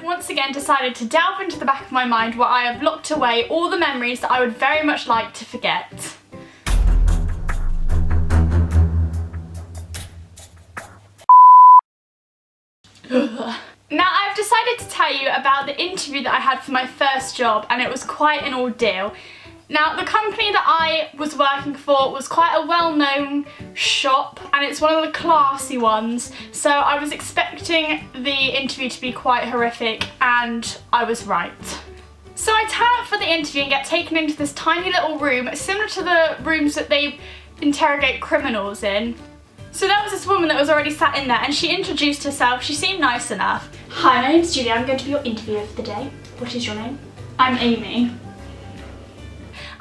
once again decided to delve into the back of my mind where I have locked away all the memories that I would very much like to forget. Now I've decided to tell you about the interview that I had for my first job, and it was quite an ordeal. Now, the company that I was working for was quite a well-known shop, and it's one of the classy ones, so I was expecting the interview to be quite horrific, and I was right. So I turn up for the interview and get taken into this tiny little room, similar to the rooms that they interrogate criminals in. So there was this woman that was already sat in there, and she introduced herself. She seemed nice enough. Hi, my name's Julia. I'm going to be your interviewer for the day. What is your name? I'm Amy.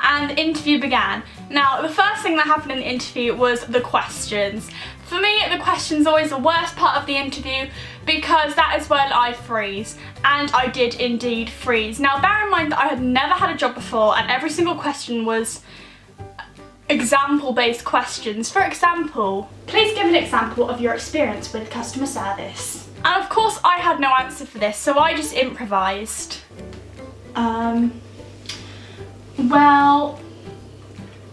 And the interview began. Now, the first thing that happened in the interview was the questions. For me, the questions are always the worst part of the interview because that is when I freeze. And I did indeed freeze. Now, bear in mind that I had never had a job before, and every single question was example-based questions. For example, please give an example of your experience with customer service. And of course, I had no answer for this, so I just improvised. Well,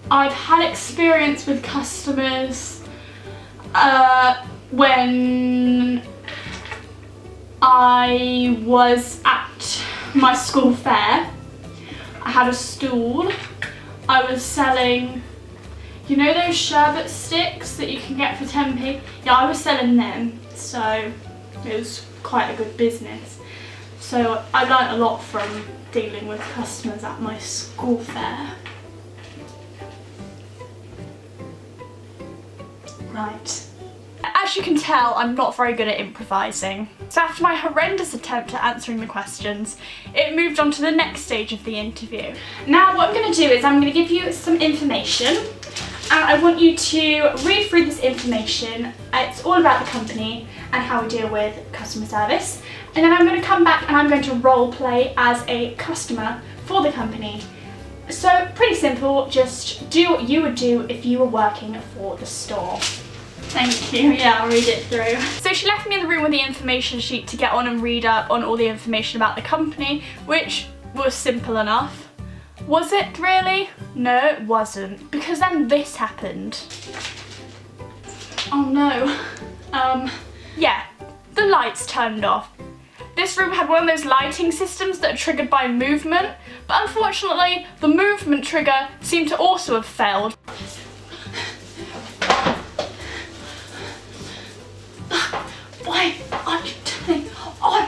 I've had experience with customers when I was at my school fair. I had a stall. I was selling, you know those sherbet sticks that you can get for 10p? Yeah, I was selling them, so it was quite a good business. So I learnt a lot from dealing with customers at my school fair. Right. As you can tell, I'm not very good at improvising. So after my horrendous attempt at answering the questions, it moved on to the next stage of the interview. Now what I'm going to do is I'm going to give you some information, and I want you to read through this information. It's all about the company and how we deal with customer service. And then I'm going to come back and I'm going to role play as a customer for the company. So pretty simple, just do what you would do if you were working for the store. Thank you, yeah, I'll read it through. So she left me in the room with the information sheet to get on and read up on all the information about the company, which was simple enough. Was it really? No, it wasn't, because then this happened. Oh no. Yeah, the lights turned off. This room had one of those lighting systems that are triggered by movement, but unfortunately the movement trigger seemed to also have failed. Why are you turning on?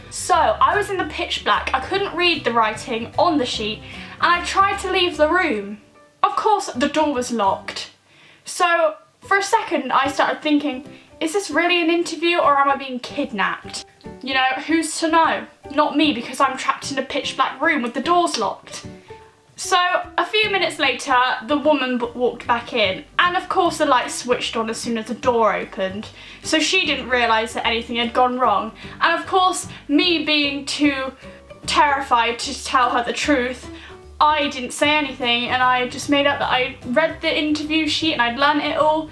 So I was in the pitch black, I couldn't read the writing on the sheet, and I tried to leave the room. Of course, the door was locked. So for a second I started thinking, is this really an interview or am I being kidnapped? You know, who's to know? Not me, because I'm trapped in a pitch black room with the doors locked. So a few minutes later, the woman walked back in, and of course the light switched on as soon as the door opened. So she didn't realise that anything had gone wrong. And of course, me being too terrified to tell her the truth, I didn't say anything, and I just made up that I read the interview sheet and I'd learnt it all,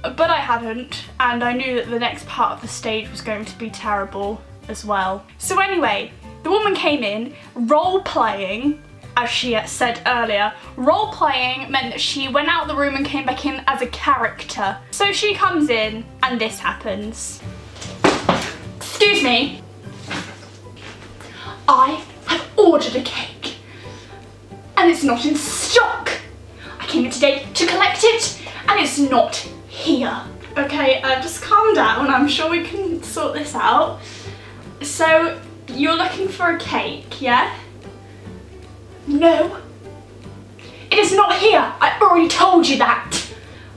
but I hadn't, and I knew that the next part of the stage was going to be terrible as well. So anyway, the woman came in, role-playing, as she said earlier. Role-playing meant that she went out of the room and came back in as a character. So she comes in, and this happens. Excuse me. I have ordered a cake, and it's not in stock. I came in today to collect it, and it's not here. Okay, just calm down. I'm sure we can sort this out. So, you're looking for a cake, yeah? No. It is not here. I already told you that.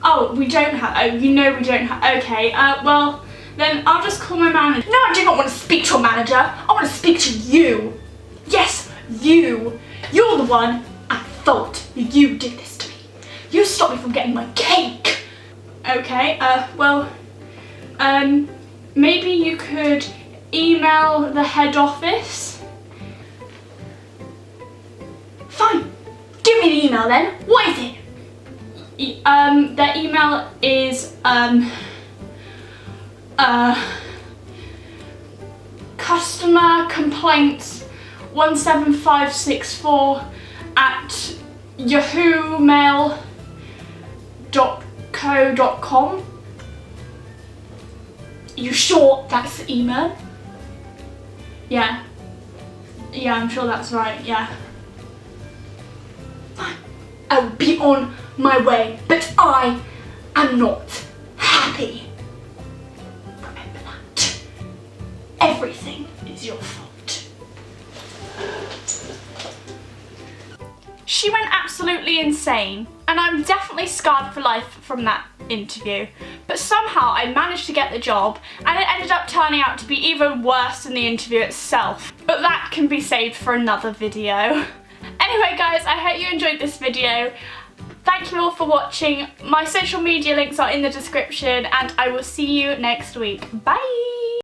Oh, we don't have, oh, you know we don't have, okay, well, then I'll just call my manager. No, I do not want to speak to a manager. I want to speak to you. Yes, you. You're the one at fault. You did this to me. You stopped me from getting my cake. Okay, well, maybe you could email the head office. Fine. Give me the email then. What is it? Their email is customer complaints 17564 at yahoomail.co.com. You sure that's the email? Yeah. Yeah, I'm sure that's right, yeah. Fine. I will be on my way, but I am not happy. Remember that. Everything is your fault. She went absolutely insane, and I'm definitely scarred for life from that interview. But somehow I managed to get the job, and it ended up turning out to be even worse than the interview itself. But that can be saved for another video. Anyway guys, I hope you enjoyed this video. Thank you all for watching. My social media links are in the description, and I will see you next week. Bye!